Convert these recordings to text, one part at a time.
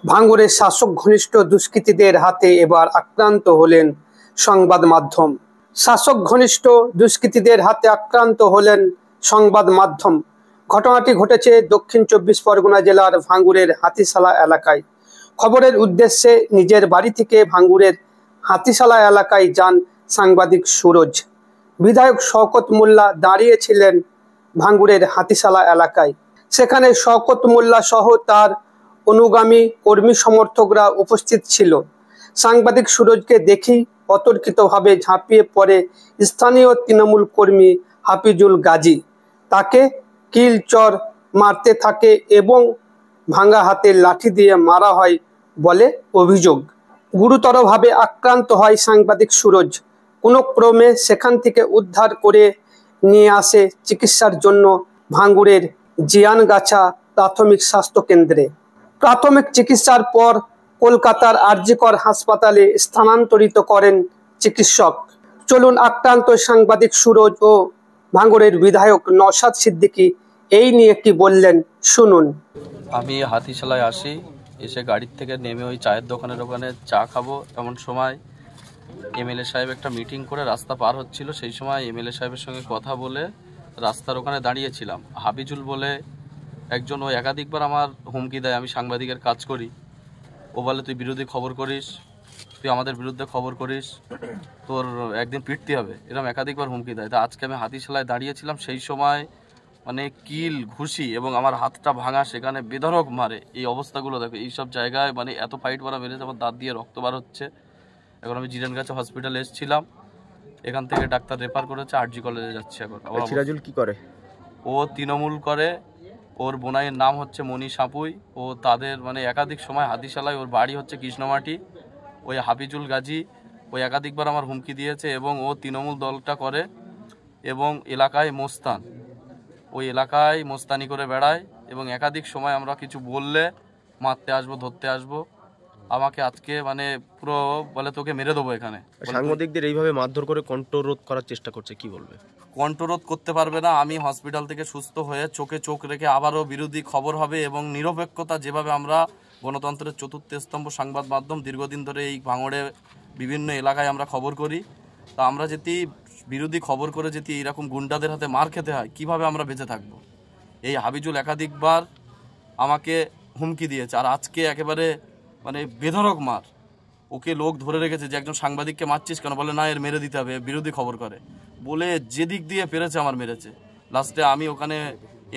ভাঙড়ের শাসক ঘনিষ্ঠ দুষ্কৃতীদের হাতে এবার আক্রান্ত হলেন সংবাদ মাধ্যম। শাসক ঘনিষ্ঠ দুষ্কৃতীদের হাতে আক্রান্ত হলেন সংবাদ মাধ্যম। ঘটনাটি ঘটেছে দক্ষিণ 24 পরগনা জেলার ভাঙড়ের হাতিশালা এলাকায়। খবরের উদ্দেশ্যে নিজের বাড়ি থেকে ভাঙড়ের হাতিশালা এলাকায় যান সাংবাদিক সুরজ। বিধায়ক শওকত মোল্লা দাঁড়িয়েছিলেন ভাঙড়ের হাতিশালা এলাকায়। সেখানে শওকত মোল্লা সহ তার অনুগামী কর্মী সমর্থকরা উপস্থিত ছিল। সাংবাদিক সুরজকে দেখেই অতর্কিতভাবে ঝাঁপিয়ে পড়ে স্থানীয় তৃণমূল কর্মী হাফিজুল গাজী। তাকে কিলচর মারতে থাকে এবং ভাঙা হাতে লাঠি দিয়ে মারা হয় বলে অভিযোগ। গুরুতরভাবে আক্রান্ত হয় সাংবাদিক সুরজ। কোনো ক্রমে সেখান থেকে উদ্ধার করে নিয়ে আসে চিকিৎসার জন্য ভাঙড়ের জিয়ানগাছা প্রাথমিক স্বাস্থ্য কেন্দ্রে। প্রাথমিক চিকিৎসার পর কলকাতার আরজিকর হাসপাতালে স্থানান্তরিত করেন চিকিৎসক। চলুন আক্রান্ত সাংবাদিক সুরজ ও ভাঙড়ের বিধায়ক নওশাদ সিদ্দিকী এই নিয়ে কি বললেন শুনুন। আমি হাতিশালায় আসি, এসে গাড়ির থেকে নেমে ওই চায়ের দোকানের ওখানে চা খাবো এমন সময় এমএলএ সাহেব একটা মিটিং করে রাস্তা পার হচ্ছিল। সেই সময় এমএলএ সাহেবের সঙ্গে কথা বলে রাস্তার ওখানে দাঁড়িয়েছিলাম। হাফিজুল বলে একজন, ও একাধিকবার আমার হুমকি দেয়, আমি সাংবাদিকের কাজ করি। ও বলে তুই বিরোধী খবর করিস, তুই আমাদের বিরুদ্ধে খবর করিস, তোর একদিন পিটতে হবে, এরকম একাধিকবার হুমকি দেয়। তা আজকে আমি হাতিশালায় দাঁড়িয়েছিলাম, সেই সময় মানে কিল ঘুষি এবং আমার হাতটা ভাঙা, সেখানে বেধড়ক মারে। এই অবস্থাগুলো দেখো, এইসব জায়গায় মানে এত ফাইট মারা মেরেছে, আমার দাঁত দিয়ে রক্ত বার হচ্ছে। এখন আমি জিরানগাছা হসপিটালে এসেছিলাম, এখান থেকে ডাক্তার রেফার করেছে, আরজি কলেজে যাচ্ছে। এখন সিরাজুল কি করে? ও তৃণমূল করে, ওর বোনাইয়ের নাম হচ্ছে মনি সাপুই। ও তাদের মানে একাধিক সময় হাতিশালায়, ওর বাড়ি হচ্ছে কৃষ্ণমাটি। ওই হাফিজুল গাজী ওই একাধিকবার আমার হুমকি দিয়েছে এবং ও তৃণমূল দলটা করে এবং এলাকায় মোস্তান, ওই এলাকায় মোস্তানি করে বেড়ায় এবং একাধিক সময় আমরা কিছু বললে মারতে আসবো, ধরতে আসবো। আমাকে আজকে মানে পুরো বলে তোকে মেরে দেবো এখানে। সাংবাদিকদের এইভাবে মারধর করে কণ্ঠরোধ করার চেষ্টা করছে, কি বলবে? কণ্ঠরোধ করতে পারবে না। আমি হসপিটাল থেকে সুস্থ হয়ে চোখে চোখ রেখে আবারও বিরোধী খবর হবে এবং নিরপেক্ষতা, যেভাবে আমরা গণতন্ত্রের চতুর্থ স্তম্ভ সংবাদ মাধ্যম দীর্ঘদিন ধরে এই ভাঙড়ে বিভিন্ন এলাকায় আমরা খবর করি, তা আমরা যদি বিরোধী খবর করে যদি এইরকম গুন্ডাদের হাতে মার খেতে হয়, কিভাবে আমরা বেঁচে থাকবো? এই হাফিজুল একাধিকবার আমাকে হুমকি দিয়েছে, আর আজকে একেবারে মানে বেধড়ক মার। ওকে লোক ধরে রেখেছে যে একজন সাংবাদিককে মারছিস কেন, বলে না এর মেরে দিতে হবে, বিরোধী খবর করে বলে যেদিক দিয়ে পেরেছে আমার মেরেছে। লাস্টে আমি ওখানে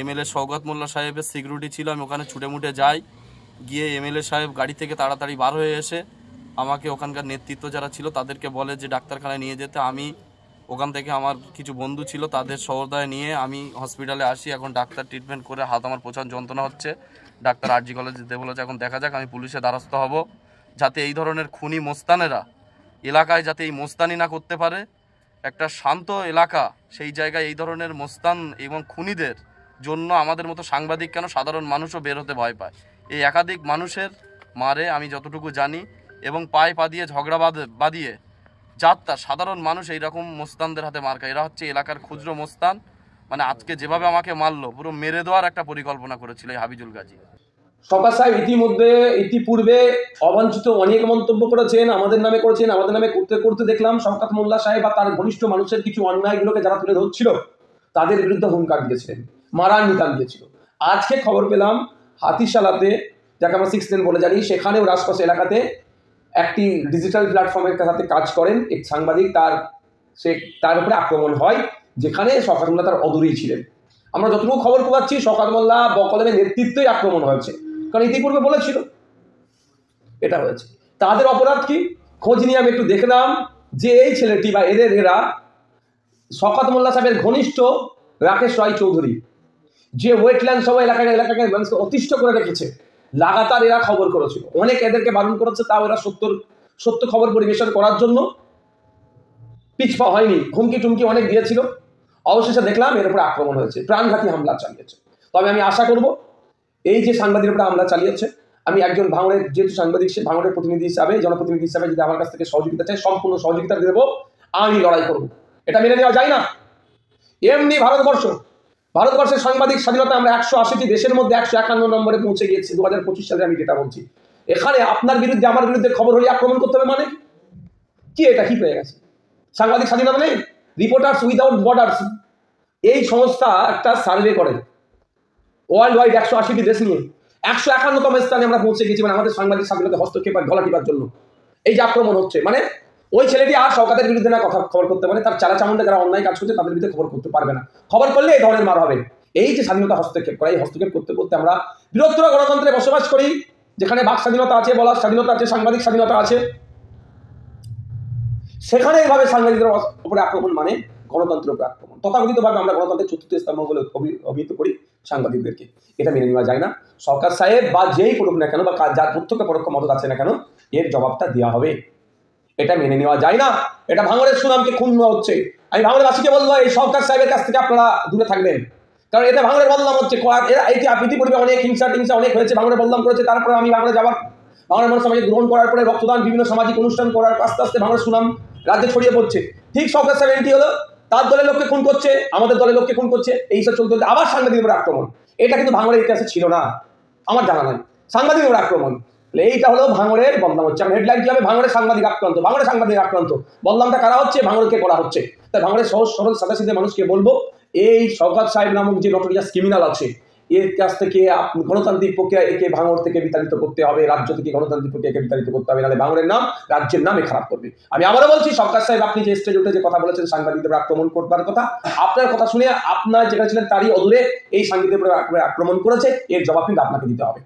এমএলএ শওকত মোল্লা সাহেবের সিকিউরিটি ছিল, আমি ওখানে ছুটে মুটে যাই, গিয়ে এমএলএ সাহেব গাড়ি থেকে তাড়াতাড়ি বার হয়ে এসে আমাকে ওখানকার নেতৃত্ব যারা ছিল তাদেরকে বলে যে ডাক্তারখানায় নিয়ে যেতে। আমি ওখান থেকে আমার কিছু বন্ধু ছিল, তাদের সহদায় নিয়ে আমি হসপিটালে আসি। এখন ডাক্তার ট্রিটমেন্ট করে, হাত আমার প্রচণ্ড যন্ত্রণা হচ্ছে, ডাক্তার আরজি কলেজে যেতে বলেছে। এখন দেখা যাক, আমি পুলিশের দ্বারস্থ হব যাতে এই ধরনের খুনি মোস্তানেরা এলাকায় যাতে এই মোস্তানি না করতে পারে। একটা শান্ত এলাকা, সেই জায়গায় এই ধরনের মোস্তান এবং খুনিদের জন্য আমাদের মতো সাংবাদিক কেন, সাধারণ মানুষও বের হতে ভয় পায়। এই একাধিক মানুষের মারে আমি যতটুকু জানি এবং পায়ে পা দিয়ে ঝগড়া বাঁধিয়ে যাত্রা সাধারণ মানুষ এইরকম মোস্তানদের হাতে মার খায়। এরা হচ্ছে এলাকার খুচরো মোস্তান। মানে আজকে যেভাবে আমাকে মারলো, পুরো মেরে দেওয়ার একটা পরিকল্পনা করেছিল এই হাফিজুল গাজী। সরকার সাহেব ইতিপূর্বে অবাঞ্ছিত অনেক মন্তব্য করেছেন, আমাদের নামে করেছেন। আমাদের নামে করতে করতে দেখলাম শওকত মোল্লা সাহেব বা তার ঘনিষ্ঠ মানুষের কিছু অন্যায়গুলোকে যারা তুলে ধরছিল তাদের বিরুদ্ধে হুঙ্কার দিয়েছিলেন, মারার নিতান দিয়েছিল। আজকে খবর পেলাম হাতিশালাতে, যাকে আমরা 6 লেন বলে জানি, সেখানেও রাজপথ এলাকাতে একটি ডিজিটাল প্ল্যাটফর্মের সাথে কাজ করেন এক সাংবাদিক, তার উপরে আক্রমণ হয়, যেখানে শওকত মোল্লা তার অদূরেই ছিলেন। আমরা যতটুকু খবর পাচ্ছি শওকত মোল্লা বকলমের নেতৃত্বেই আক্রমণ হয়েছে, কারণ ইতিপূর্বে বলেছিল এটা হয়েছে। তাদের অপরাধ কি? খোঁজ নিয়ে আমি একটু দেখলাম যে এই ছেলেটি বা এরা শওকত মোল্লা সাহেবের ঘনিষ্ঠ রাকেশ রায় চৌধুরী, যে ওয়েটল্যান্ড সহ এলাকাকে মানুষকে অতিষ্ঠ করে রেখেছে, লাগাতার এরা খবর করেছিল। অনেক এদেরকে বারণ করেছে, তাও এরা সত্য খবর পরিবেশন করার জন্য পিছপা হয়নি, হুমকি টুমকি অনেক দিয়েছিল। অবশেষে দেখলাম এর উপরে আক্রমণ হয়েছে, প্রাণঘাতী হামলা চালিয়েছে। তবে আমি আশা করব এই যে সাংবাদিকের উপরে হামলা চালিয়েছে, আমি একজন ভাঙড়ের যেহেতু সাংবাদিক, সে ভাঙড়ের প্রতিনিধি হিসাবে, জনপ্রতিনিধি হিসাবে যদি আমার কাছ থেকে সহযোগিতা চাই, সম্পূর্ণ সহযোগিতা দেবো, আমি লড়াই করব। এটা মেনে নেওয়া যায় না। এমনি ভারতবর্ষের সাংবাদিক স্বাধীনতা আমরা 180টি দেশের মধ্যে 151 নম্বরে পৌঁছে গিয়েছি 2025 সালে, আমি ডেটা বলছি। এখানে আপনার বিরুদ্ধে আমার বিরুদ্ধে খবর হলে আক্রমণ করতে হবে মানে কি? এটা কি পেয়ে গেছে? সাংবাদিক স্বাধীনতা নেই? রিপোর্টার্স উইদাউট বর্ডার্স এই সংস্থা একটা সার্ভে করে ওয়ার্ল্ড ওয়াইড 180টি দেশ নিয়ে 151তম স্থানে আমরা পৌঁছে গেছি, মানে আমাদের সাংবাদিক স্বাধীনতা হস্তক্ষেপ আর গলা টিপার জন্য এই যে আক্রমণ হচ্ছে। মানে ওই ছেলেটি আর শওকতের বিরুদ্ধে না কথা খবর করতে পারে, তার চালা চামুন্ডা যারা অন্যায় কাজ করছে তাদের বিরুদ্ধে খবর করতে পারবে না, খবর করলে এই ধরনের মার হবে। এই যে স্বাধীনতা হস্তক্ষেপ করা, এই হস্তক্ষেপ করতে করতে আমরা বৃহত্তর গণতন্ত্রে বসবাস করি, যেখানে বাক স্বাধীনতা আছে, বলার স্বাধীনতা আছে, সাংবাদিক স্বাধীনতা আছে, সেখানে এইভাবে সাংবাদিকদের উপরে আক্রমণ মানে গণতন্ত্রের উপরে আক্রমণ। তথাকথিতভাবে আমরা গণতন্ত্রের চতুর্থ স্তম্ভ বলে অভিহিত করি সাংবাদিকদেরকে, এটা মেনে নেওয়া যায় না। সরকার সাহেব বা যেই করুক না কেন বা যার প্রত্যক্ষ পরোক্ষ মদত আছে না কেন, এর জবাবটা দেওয়া হবে, এটা মেনে নেওয়া যায় না। এটা ভাঙড়ের সুনামকে ক্ষুণ্ণ হচ্ছে। আমি ভাঙড়বাসীকে বলবো এই সরকার সাহেবের কাছ থেকে আপনারা দূরে থাকবেন, কারণ এটা ভাঙড়ের বদনাম হচ্ছে। ইতিপূর্বে অনেক হিংসা টিংসা অনেক হয়েছে, ভাঙড়ে বদনাম করেছে, তারপরে আমি ভাঙড়ে যাওয়ার ভাঙড়ের মানুষ আমাকে গ্রহণ করার পরে রক্তদান বিভিন্ন সামাজিক অনুষ্ঠান করার আস্তে আস্তে ভাঙড়ের সুনাম রাজ্যে ছড়িয়ে পড়ছে। ঠিক সরকার সাহেব এন্ট্রি হলো, তার দলের লোককে খুন করছে, আমাদের দলের লোককে খুন করছে, এইসব চলতে চলতে আবার সাংবাদিকের উপরে আক্রমণ। এটা কিন্তু ভাঙড়ের ইতিহাসে ছিল না, আমার জানা নাই সাংবাদিকের উপরে আক্রমণ। এইটা হলো ভাঙড়ের বদনাম হচ্ছে। আমি হেডলাইন কি হবে? ভাঙড়ের সাংবাদিক আক্রান্ত, ভাঙড়ের সাংবাদিক আক্রান্ত। বদনামটা কারা হচ্ছে? ভাঙড়কে করা হচ্ছে। তাই ভাঙড়ের সহজ সরল সাদাসিধে মানুষকে বলবো, এই শওকত সাহেব নামক যে নটোরিয়াস ক্রিমিনাল আছে, এর কাছ থেকে গণতান্ত্রিক প্রক্রিয়া একে ভাঙড় থেকে বিতাড়িত করতে হবে, রাজ্য থেকে গণতান্ত্রিক প্রক্রিয়াকে বিতাড়িত করতে হবে, নাহলে ভাঙড়ের নাম রাজ্যের নামে খারাপ করবে। আমি আবারও বলছি, সরকার সাহেব আপনি যে স্টেজে উঠে যে কথা বলেছেন সাংবাদিকদের আক্রমণ করবার কথা, আপনার কথা শুনে আপনার যেখানে ছিলেন তারই অদূরে এই সাংবাদিকদের আক্রমণ করেছে, এর জবাব কিন্তু আপনাকে দিতে হবে।